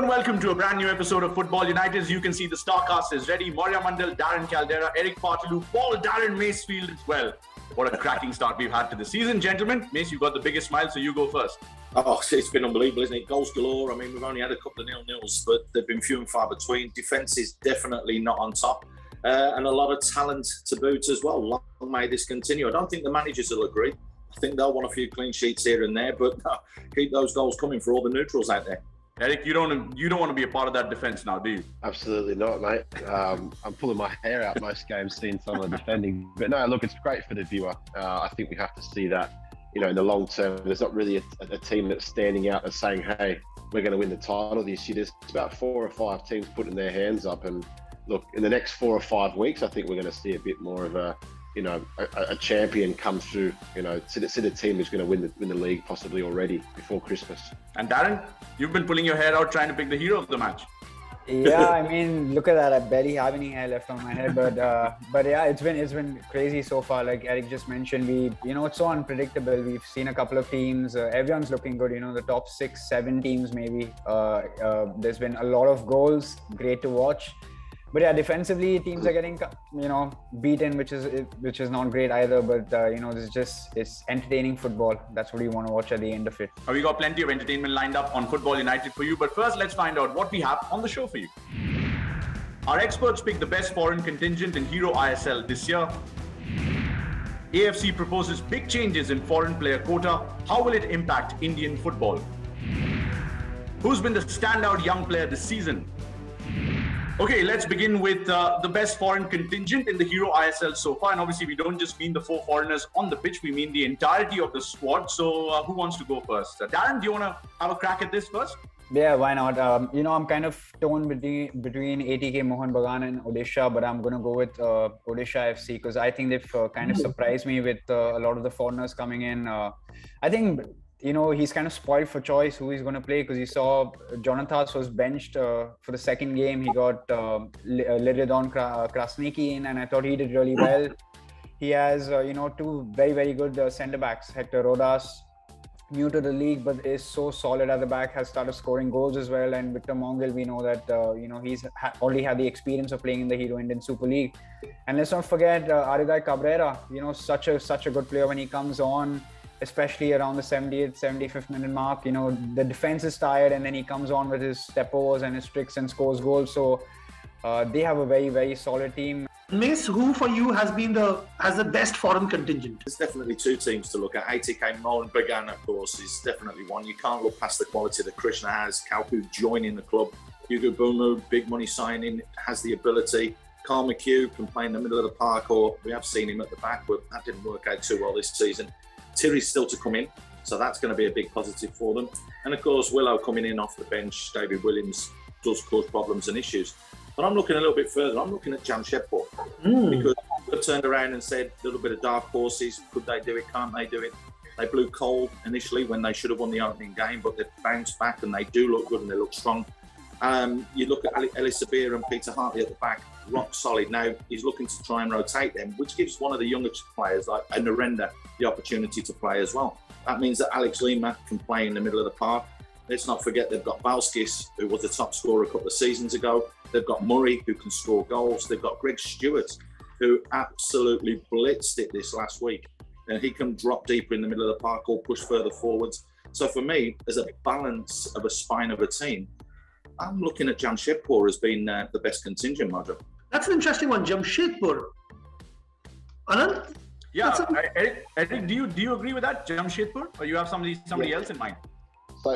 and welcome to a brand new episode of Football United. As you can see, the Starcast is ready. Maurya Mandal, Darren Caldera, Eric Partalu, Paul Darren Macefield as well. What a cracking start we've had to the season, gentlemen. Mace, you got the biggest smile, so you go first. Oh, it's been unbelievable, isn't it? Goals galore. I mean, we've only had a couple of nil-nils, but they've been few and far between. Defence is definitely not on top. And a lot of talent to boot as well. Long may this continue. I don't think the managers will agree. I think they'll want a few clean sheets here and there, but keep those goals coming for all the neutrals out there. Eric, you don't want to be a part of that defence now, do you? Absolutely not, mate. I'm pulling my hair out most games seeing some of the defending. But no, look, it's great for the viewer. I think we have to see that, in the long term. There's not really a team that's standing out and saying, hey, we're going to win the title this year. There's about 4 or 5 teams putting their hands up. And look, in the next 4 or 5 weeks, I think we're going to see a bit more of a champion come through, see the team who's going to win the league possibly already before Christmas. And Darren, you've been pulling your hair out trying to pick the hero of the match. Yeah, I mean, look at that. I barely have any hair left on my head, but yeah, it's been crazy so far. Like Eric just mentioned, it's so unpredictable. We've seen a couple of teams. Everyone's looking good. The top 6, 7 teams maybe. There's been a lot of goals. Great to watch. But yeah, defensively, teams are getting, beaten, which is not great either. But, it's entertaining football. That's what you want to watch at the end of it. We got plenty of entertainment lined up on Football United for you. But first, let's find out what we have on the show for you. Our experts pick the best foreign contingent in Hero ISL this year. AFC proposes big changes in foreign player quota. How will it impact Indian football? Who's been the standout young player this season? Okay, let's begin with the best foreign contingent in the Hero ISL so far. And obviously, we don't just mean the 4 foreigners on the pitch. We mean the entirety of the squad. So who wants to go first? Darren, do you want to have a crack at this first? Yeah, why not? I'm kind of torn between ATK Mohun Bagan and Odisha, but I'm going to go with Odisha FC because I think they've kind of surprised me with a lot of the foreigners coming in. I think... he's kind of spoiled for choice who he's going to play because he saw Jonathas was benched for the second game. He got Liridon Krasniki in, and I thought he did really well. He has, 2 very, very good centre-backs. Hector Rodas, new to the league, but is so solid at the back, has started scoring goals as well. And Victor Mongil, we know that, he's already had the experience of playing in the Hero Indian Super League. And let's not forget Arigai Cabrera, such a good player when he comes on, especially around the 70th, 75th minute mark. The defense is tired and then he comes on with his step overs and his tricks and scores goals. So they have a very, very solid team. Mace, who for you has the best foreign contingent? There's definitely 2 teams to look at. ATK Mohun Bagan, of course, is definitely one. You can't look past the quality that Krishna has. Kauku joining the club. Hugo Bumu, big money signing, has the ability. Carl McHugh can play in the middle of the park, or we have seen him at the back, but that didn't work out too well this season. Thierry's still to come in, so that's going to be a big positive for them. And of course, Willow coming in off the bench, David Williams, does cause problems and issues. But I'm looking a little bit further. I'm looking at Jamshedpur because they've turned around and said a little bit of dark horses. Could they do it? Can't they do it? They blew cold initially when they should have won the opening game, but they've bounced back and they do look good and they look strong. You look at Ali Sabir and Peter Hartley at the back, rock solid. Now he's looking to try and rotate them, which gives one of the younger players like Narendra the opportunity to play as well. That means that Alex Lima can play in the middle of the park. Let's not forget they've got Valskis, who was the top scorer a couple of seasons ago. They've got Murray, who can score goals. They've got Greg Stewart, who absolutely blitzed it this last week. And he can drop deeper in the middle of the park or push further forwards. So for me, as a balance of a spine of a team, I'm looking at Jamshedpur as being the best contingent, Madra. That's an interesting one, Jamshedpur. Anand? Yeah, Eric, do you agree with that, Jamshedpur, or you have somebody else in mind?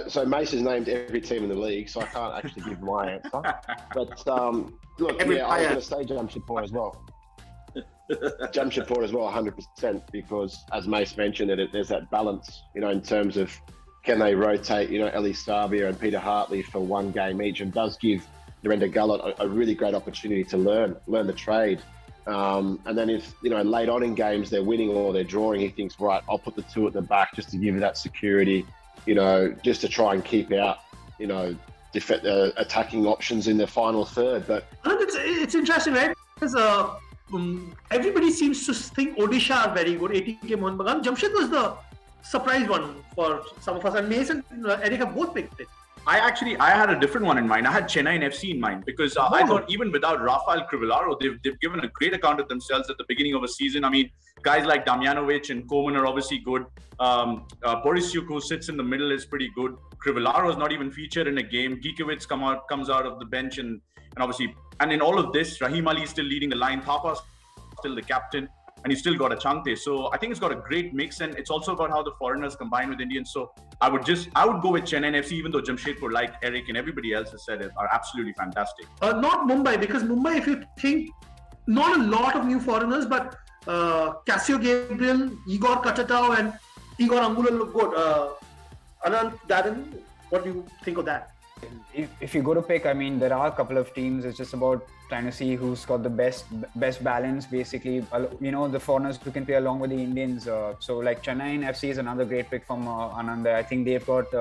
So Mace has named every team in the league, so I can't actually give my answer. But look, I was going to say Jamshedpur as well. Jamshedpur as well, 100%, because as Mace mentioned, there's that balance, in terms of can they rotate, Eli Sabia and Peter Hartley for 1 game each, and does give Narendra Gullett a really great opportunity to learn the trade. And then if, late on in games they're winning or they're drawing, he thinks, right, I'll put the 2 at the back just to give that security, just to try and keep out, attacking options in the final third. But it's interesting, right? Because everybody seems to think Odisha are very good. ATK Mohun Bagan. Jamshed was the surprise one for some of us, and Mason and Eric have both picked it. I had a different one in mind. I had Chennai and FC in mind because I thought even without Rafael Crivellaro, they've given a great account of themselves at the beginning of a season. I mean, guys like Damjanovic and Koeman are obviously good. Borisiuk, who sits in the middle, is pretty good. Crivellaro is not even featured in a game. Gikiewicz comes out of the bench and obviously, and in all of this, Rahim Ali is still leading the line. Thapa still the captain. And he's still got a Changte. So I think it's got a great mix, and it's also about how the foreigners combine with Indians. So I would go with Chennai and FC, even though Jamshedpur, like Eric and everybody else has said, are absolutely fantastic. Not Mumbai, because Mumbai, if you think, not a lot of new foreigners, but Casio Gabriel, Igor Katatau, and Igor Angula look good. Anand, Darren, what do you think of that? If you go to pick, I mean, there are a couple of teams. It's just about trying to see who's got the best balance, basically. You know, the foreigners who can play along with the Indians. So like Chennai and FC is another great pick from Anand. I think they've got,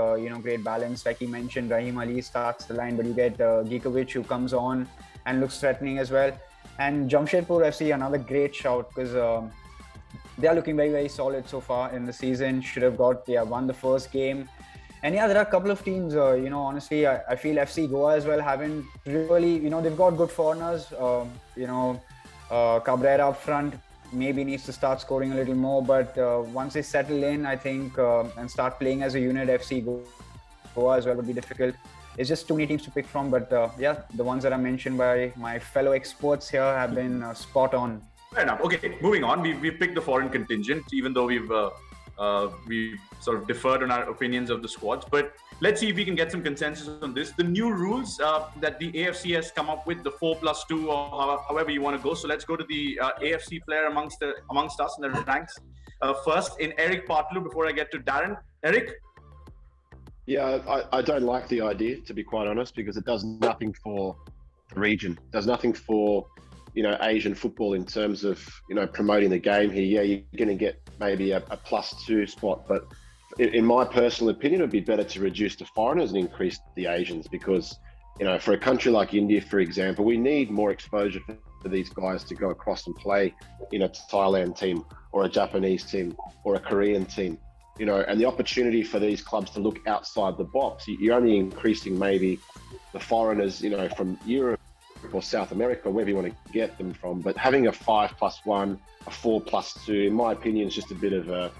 great balance. Like he mentioned, Rahim Ali starts the line, but you get Gikiewicz who comes on and looks threatening as well. And Jamshedpur FC, another great shout because they are looking very, very solid so far in the season. Should have won the first game. And yeah, there are a couple of teams, honestly, I feel FC Goa as well haven't really, they've got good foreigners. Cabrera up front maybe needs to start scoring a little more. But once they settle in, I think, and start playing as a unit, FC Goa as well would be difficult. It's just too many teams to pick from. But the ones that are mentioned by my fellow experts here have been spot on. Fair enough. Okay, moving on. We've picked the foreign contingent, even though we've sort of deferred on our opinions of the squads, but let's see if we can get some consensus on this. The new rules that the AFC has come up with, the 4+2 or however you want to go. So let's go to the AFC player amongst us in the ranks. First, in Eric Partlu, before I get to Darren. Eric? Yeah, I don't like the idea, to be quite honest, because it does nothing for the region. It does nothing for Asian football in terms of, promoting the game here. Yeah, you're going to get maybe a +2 spot, but in my personal opinion, it would be better to reduce the foreigners and increase the Asians because, for a country like India, for example, we need more exposure for these guys to go across and play in a Thailand team or a Japanese team or a Korean team, and the opportunity for these clubs to look outside the box. You're only increasing maybe the foreigners, from Europe or South America, wherever you want to get them from. But having a 5+1, a 4+2, in my opinion, is just a bit of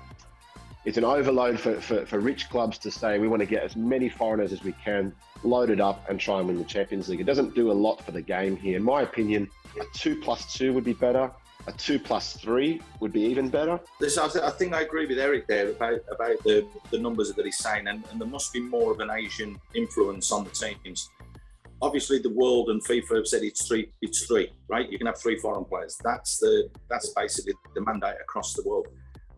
it's an overload for rich clubs to say we want to get as many foreigners as we can, load it up and try and win the Champions League. It doesn't do a lot for the game here. In my opinion, a 2+2 would be better. A 2+3 would be even better. I think I agree with Eric there about the numbers that he's saying, and there must be more of an Asian influence on the teams. Obviously, the world and FIFA have said it's three, right? You can have 3 foreign players. That's basically the mandate across the world.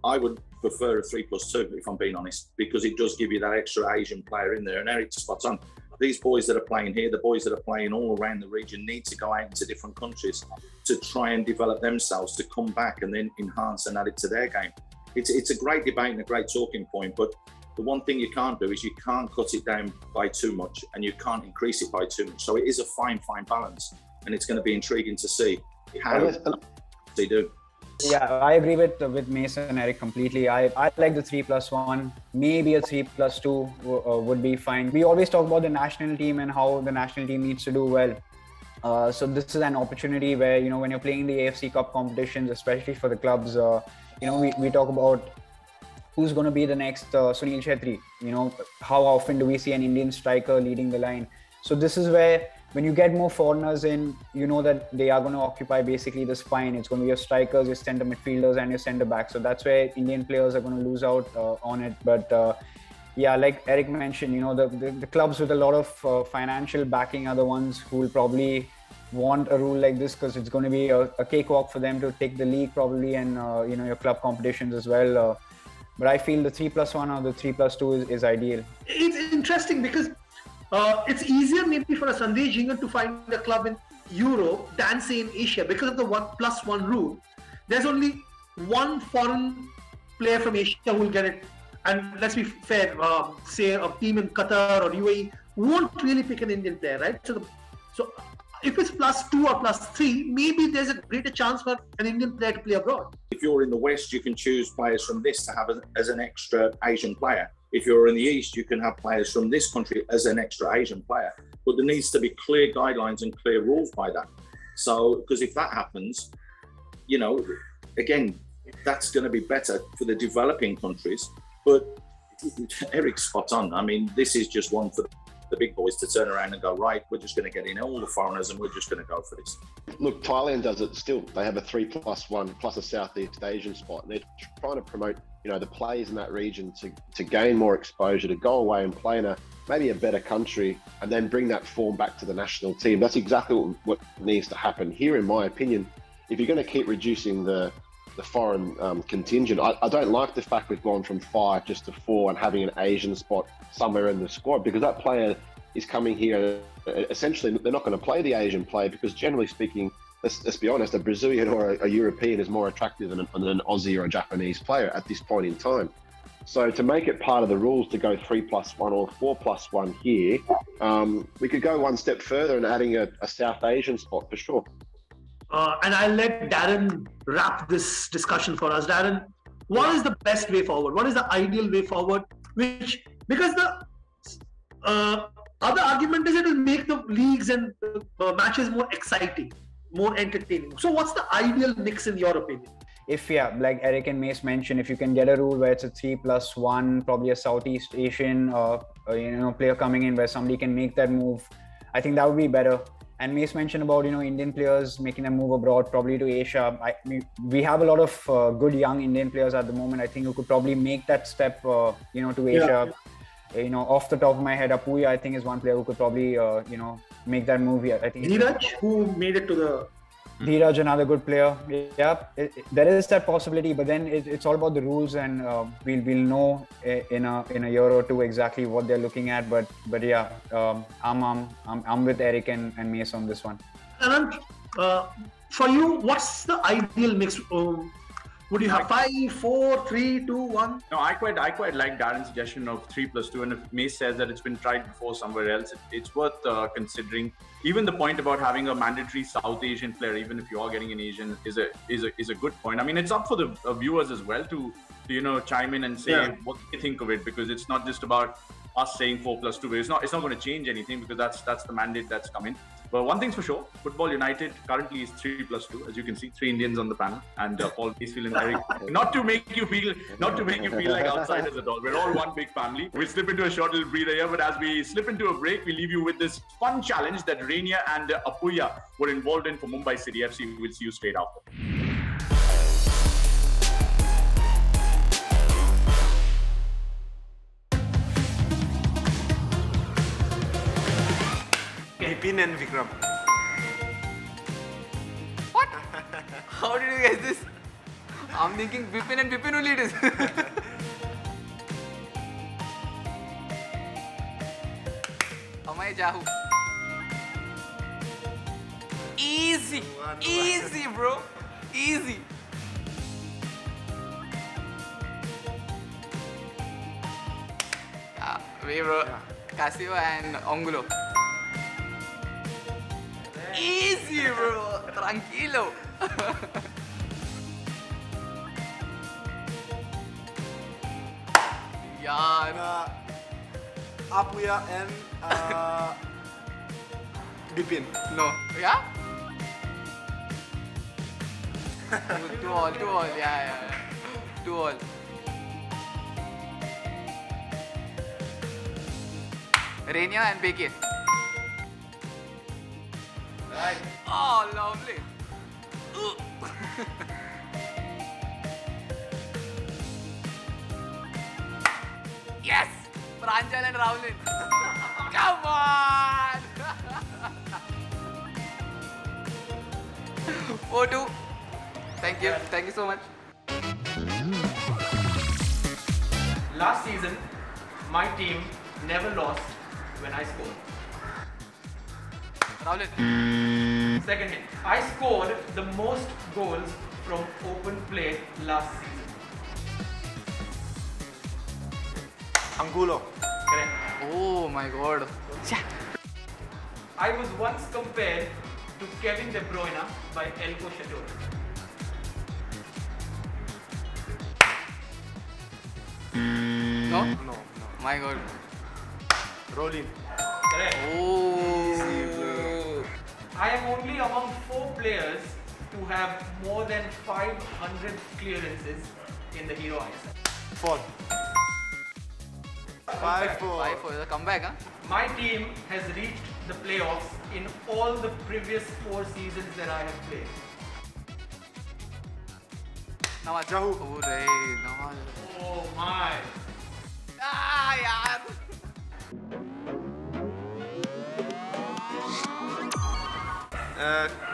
I would prefer a 3+2, if I'm being honest, because it does give you that extra Asian player in there. And Eric's spot on. These boys that are playing here, the boys that are playing all around the region, need to go out into different countries to try and develop themselves, to come back and then enhance and add it to their game. It's a great debate and a great talking point, but the one thing you can't do is you can't cut it down by too much and you can't increase it by too much. So it is a fine balance, and it's going to be intriguing to see how they do. Yeah, I agree with Mason and Eric completely. I like the 3+1. Maybe a 3+2 would be fine. We always talk about the national team and how the national team needs to do well. So this is an opportunity where, when you're playing the AFC Cup competitions, especially for the clubs, we talk about who's going to be the next Sunil Chhetri. How often do we see an Indian striker leading the line? So this is where, when you get more foreigners in, that they are going to occupy basically the spine. It's going to be your strikers, your centre midfielders and your centre backs. So that's where Indian players are going to lose out on it. But like Eric mentioned, the clubs with a lot of financial backing are the ones who will probably want a rule like this, because it's going to be a cakewalk for them to take the league probably, and your club competitions as well. But I feel the 3+1 or the 3+2 is ideal. It's interesting because it's easier maybe for a Sandesh Jhingan to find a club in Europe than say in Asia, because of the 1+1 rule. There's only one foreign player from Asia who will get it. And let's be fair, say a team in Qatar or UAE won't really pick an Indian player, right? So if it's +2 or +3, maybe there's a greater chance for an Indian player to play abroad. If you're in the West, you can choose players from this to have as an extra Asian player. If you're in the East, you can have players from this country as an extra Asian player. But there needs to be clear guidelines and clear rules by that. So, because if that happens, you know, again, that's going to be better for the developing countries. But Eric's spot on. I mean, this is just one for the big boys to turn around and go, right, we're just going to get in all the foreigners and we're just going to go for this. Look, Thailand does it still. They have a 3+1 plus a Southeast Asian spot. And they're trying to promote, you know, the players in that region to gain more exposure, to go away and play in maybe a better country and then bring that form back to the national team. That's exactly what needs to happen here, in my opinion. If you're going to keep reducing the foreign contingent, I don't like the fact we've gone from 5 just to 4 and having an Asian spot somewhere in the squad, because that player is coming here. Essentially, they're not going to play the Asian player because, generally speaking, let's be honest, a Brazilian or a European is more attractive than an Aussie or a Japanese player at this point in time. So to make it part of the rules to go 3+1 or 4+1 here, we could go one step further and adding a South Asian spot for sure. And I'll let Darren wrap this discussion for us. Darren, what is the best way forward? What is the ideal way forward? Because the other argument is it will make the leagues and matches more exciting, more entertaining. So what's the ideal mix in your opinion? If, yeah, like Eric and Mace mentioned, if you can get a rule where it's a 3+1, probably a Southeast Asian player coming in where somebody can make that move, I think that would be better. And Mace mentioned about, Indian players making a move abroad, probably to Asia. We have a lot of good young Indian players at the moment, I think, who could probably make that step, to Asia. Yeah. Off the top of my head, Apuya, I think, is one player who could probably, make that move here. I think Dheeraj, who made it to the... Dheeraj, another good player. Yeah, there is that possibility, but then it's all about the rules, and we'll know in a year or two exactly what they're looking at. But yeah, I'm with Eric and Mace on this one. Anand, for you, what's the ideal mix? Would you have 5, 4, 3, 2, 1? No, I quite like Darren's suggestion of 3+2. And if Mace says that it's been tried before somewhere else, it's worth considering. Even the point about having a mandatory South Asian player, even if you are getting an Asian, is a good point. I mean, it's up for the viewers as well to chime in and say what they think of it, because it's not just about us saying 4+2. It's not going to change anything, because that's the mandate that's coming. But one thing's for sure, Football United currently is 3+2. As you can see, 3 Indians on the panel, and Paul Macefield and Eric. Not to make you feel like outsiders at all. We're all one big family. We'll slip into a short little breather here, but as we slip into a break, we leave you with this fun challenge that Rainier and Apuya were involved in for Mumbai City FC. We'll see you straight after. Vipin and Vikram. What? How did you guess this? I'm thinking Vipin and Vipin only it is. Amay Jahu. Easy. Easy, bro. Easy. Wait, bro. Casio and Angulo. Easy, bro. Tranquilo. Yeah. Apuya and Vipin. No. Yeah? 2-2. Yeah. 2-2. Rainier and Beke. Right. Oh, lovely. Yes! Pranjal and Raulin. Come on! 4-2. Thank you. Thank you so much. Last season, my team never lost when I scored. Raulin. Second hit. I scored the most goals from open play last season. Angulo. Correct. Oh my god. I was once compared to Kevin De Bruyne by Elko Shadur. No? No. My God. Rolling. Correct. Oh. I am only among 4 players to have more than 500 clearances in the Hero ISL. 4. 5-4. 5-4. The comeback, huh? My team has reached the playoffs in all the previous 4 seasons that I have played. Nawaz. Jahu. Oh, Ray. Nawaz. Oh my! Ah, yaar.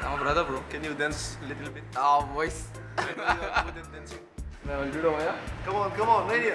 I'm a brother, bro. Can you dance a little bit? Ah, voice. Good at dancing. Come Come on, lady.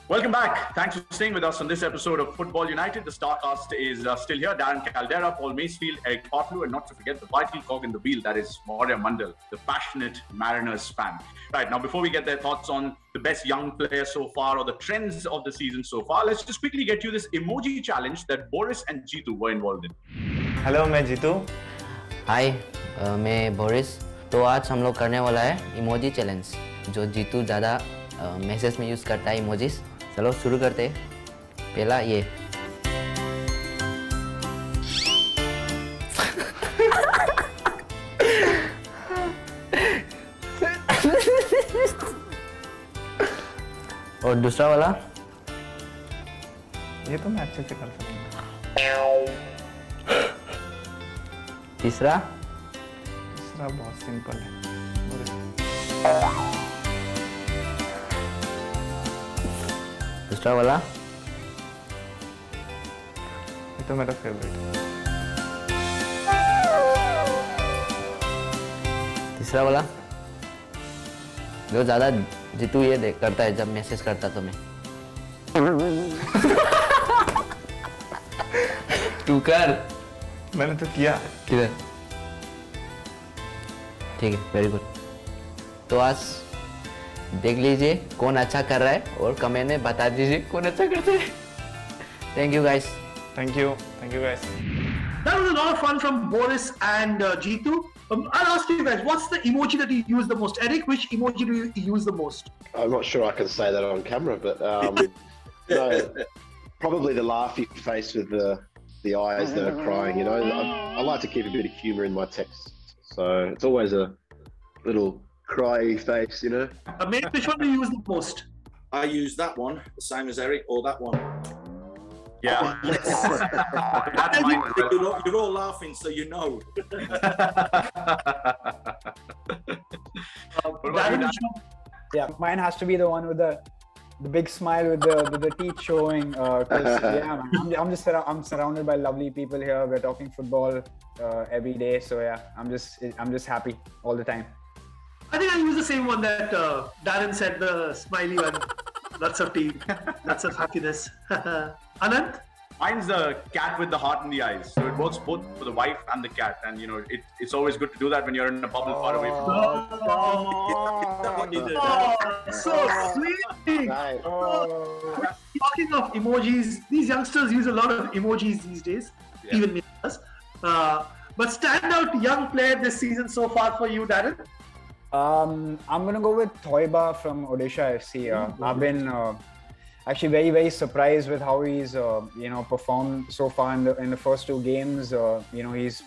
Welcome back. Thanks for staying with us on this episode of Football United. The Starcast is still here. Darren Caldera, Paul Macefield, Eric Partlew, and not to forget the vital cog in the wheel, that is Maurya Mandal, the passionate Mariners fan. Right, now before we get their thoughts on the best young player so far or the trends of the season so far, let's just quickly get you this emoji challenge that Boris and Jeetu were involved in. Hello मैं जीतू हाय मैं Boris. तो आज हम लोग करने वाला है emoji challenge जो जीतू ज़्यादा मैसेज में यूज़ करता है इमोजीज। चलो शुरू करते हैं। पहला ये और दूसरा वाला ये तो मैं अच्छे से कर सकूँगा। तीसरा तीसरा बहुत सिंपल है। दूसरा वाला ये तो मेरा फेवरेट है। तीसरा वाला जो ज़्यादा जीतू ये करता है जब मैसेज करता तो मैं तू कर। मैंने तो किया। किधर? ठीक है, वेरी गुड। तो आज देख लीजिए कौन अच्छा कर रहा है और कमेंट में बता दीजिए कौन अच्छा करता है। Thank you guys. Thank you guys. That was a lot of fun from Boris and Jeetu. I'll ask you guys, what's the emoji that you use the most? Eric, which emoji do you use the most? I'm not sure I can say that on camera, but no, probably the laughy face with the eyes that are crying. You know, I like to keep a bit of humour in my texts, so it's always a little cryy face. You know. Maybe which one do you use the most? I use that one, the same as Eric, or that one. Yeah. That's mine. You're all laughing, so you know. Yeah, mine has to be the one with the big smile with the teeth showing. 'Cause, yeah, man, I'm surrounded by lovely people here. We're talking football every day, so yeah, I'm just happy all the time. I think I use the same one that Darren said, the smiley one. Lots of teeth, lots of happiness. Anand? Mine's the cat with the heart in the eyes. So it works both for the wife and the cat. And, you know, it's always good to do that when you're in a bubble far away from them. So sweet. Right. Talking of emojis, these youngsters use a lot of emojis these days, even me. But standout young player this season so far for you, Darren? I'm gonna go with Thoiba from Odisha FC. I've been actually very, very surprised with how he's performed so far in the first 2 games. He's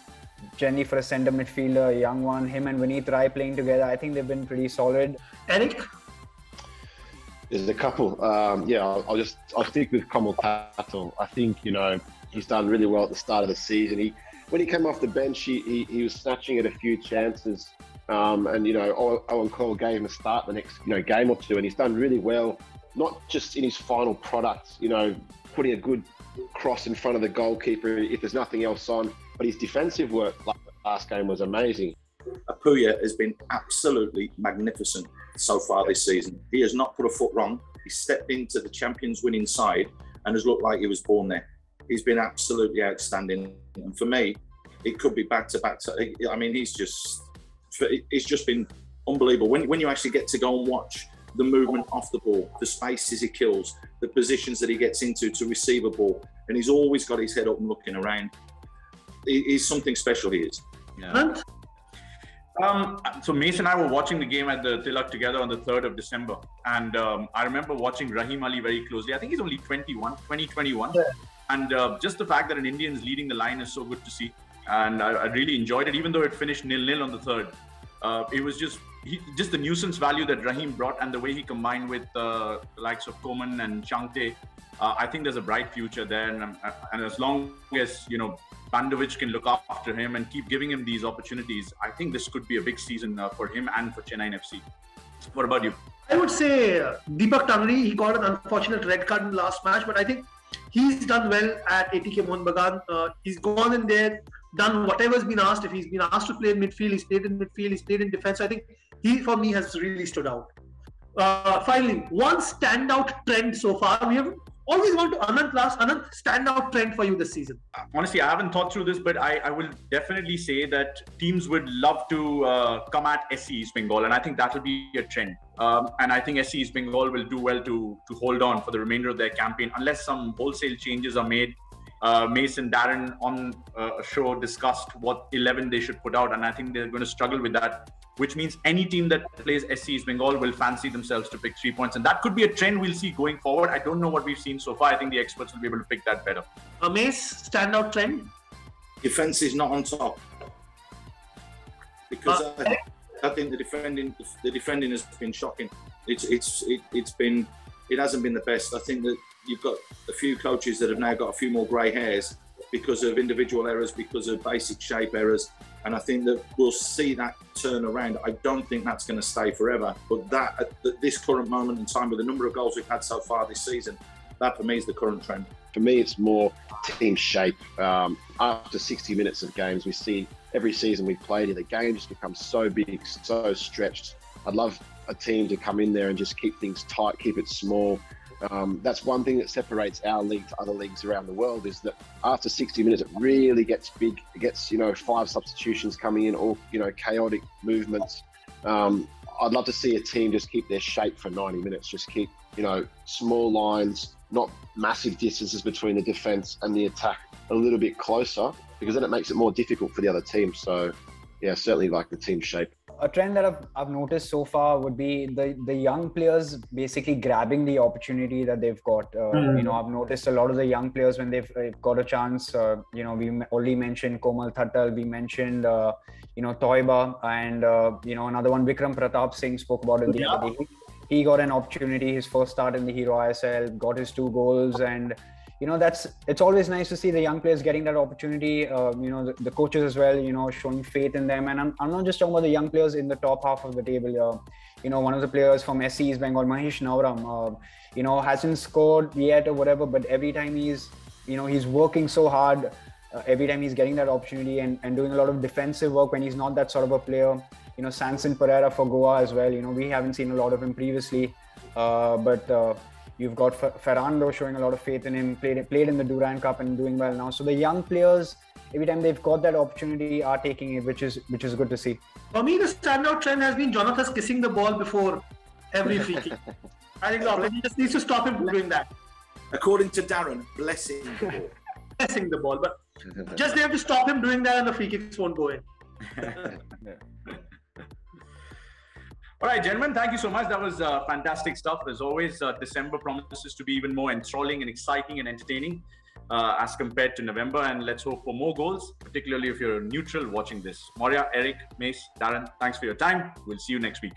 generally for a centre midfielder, a young one. Him and Vineet Rai playing together, I think they've been pretty solid. Eric? There's a couple. I'll stick with Kamal Patel. I think he's done really well at the start of the season. When he came off the bench, he was snatching at a few chances And Owen Coyle gave him a start the next game or two, and he's done really well. Not just in his final product, putting a good cross in front of the goalkeeper if there's nothing else on, but his defensive work last game was amazing. Apuya has been absolutely magnificent so far this season. He has not put a foot wrong. He stepped into the Champions winning side and has looked like he was born there. He's been absolutely outstanding. And for me, it could be back to back. I mean, it's just been unbelievable. When you actually get to go and watch the movement off the ball, the spaces he kills, the positions that he gets into to receive a ball, and he's always got his head up and looking around. He's something special, he is. Yeah. So Mace and I were watching the game at the Tilak together on the 3rd of December. And I remember watching Rahim Ali very closely. I think he's only 21. Yeah. And just the fact that an Indian is leading the line is so good to see. And I really enjoyed it, even though it finished 0-0 on the 3rd. It was just the nuisance value that Rahim brought and the way he combined with the likes of Koman and Changte. I think there's a bright future there. And as long as, Bandovic can look after him and keep giving him these opportunities, I think this could be a big season for him and for Chennai FC. What about you? I would say Deepak Tangri, he got an unfortunate red card in the last match, but I think he's done well at ATK Mohun Bagan. He's gone in there, done whatever's been asked. If he's been asked to play in midfield, he's played in midfield, he's played in defense. I think he, for me, has really stood out. Finally, one standout trend so far. We have always want to Anand standout trend for you this season. Honestly, I haven't thought through this, but I will definitely say that teams would love to come at SC East Bengal, and I think that will be a trend. And I think SC East Bengal will do well to hold on for the remainder of their campaign, unless some wholesale changes are made. Mace and Darren on a show discussed what 11 they should put out, and I think they're going to struggle with that, which means any team that plays SC East Bengal will fancy themselves to pick 3 points. And that could be a trend we'll see going forward. I don't know what we've seen so far. I think the experts will be able to pick that better. Mace, standout trend? Defense is not on top. Because I think the defending has been shocking. It hasn't been the best. I think that you've got a few coaches that have now got a few more grey hairs because of individual errors, because of basic shape errors. And I think that we'll see that turn around. I don't think that's going to stay forever. But that, at this current moment in time, with the number of goals we've had so far this season, that for me is the current trend. For me, it's more team shape. After 60 minutes of games, we see every season we've played here, the game just becomes so big, so stretched. I'd love a team to come in there and just keep things tight, keep it small. That's one thing that separates our league to other leagues around the world, is that after 60 minutes, it really gets big. It gets, 5 substitutions coming in, all, chaotic movements. I'd love to see a team just keep their shape for 90 minutes, just keep, small lines, not massive distances between the defense and the attack, a little bit closer, because then it makes it more difficult for the other team. So, yeah, certainly like the team shape. A trend that I've noticed so far would be the young players basically grabbing the opportunity that they've got. I've noticed a lot of the young players when they've got a chance. We already mentioned Komal Thattal, we mentioned Toiba, and another one, Vikram Pratap Singh, spoke about it the other day. He got an opportunity, his first start in the Hero ISL, got his 2 goals, and it's always nice to see the young players getting that opportunity. The coaches as well, showing faith in them. And I'm not just talking about the young players in the top half of the table. One of the players from SC East Bengal, Mahesh Nauram, hasn't scored yet or whatever, but every time he's working so hard. Every time he's getting that opportunity and doing a lot of defensive work when he's not that sort of a player. Sanson Pereira for Goa as well. We haven't seen a lot of him previously, but you've got Ferrando showing a lot of faith in him, played in the Durand Cup and doing well now. So the young players, every time they've got that opportunity, are taking it, which is good to see. For me, the standout trend has been Jonathan kissing the ball before every free kick. I think he just needs to stop him doing that. According to Darren, blessing the ball. Blessing the ball, but just they have to stop him doing that and the free kicks won't go in. All right, gentlemen, thank you so much. That was fantastic stuff. As always, December promises to be even more enthralling and exciting and entertaining as compared to November. And let's hope for more goals, particularly if you're neutral watching this. Maurya, Eric, Mace, Darren, thanks for your time. We'll see you next week.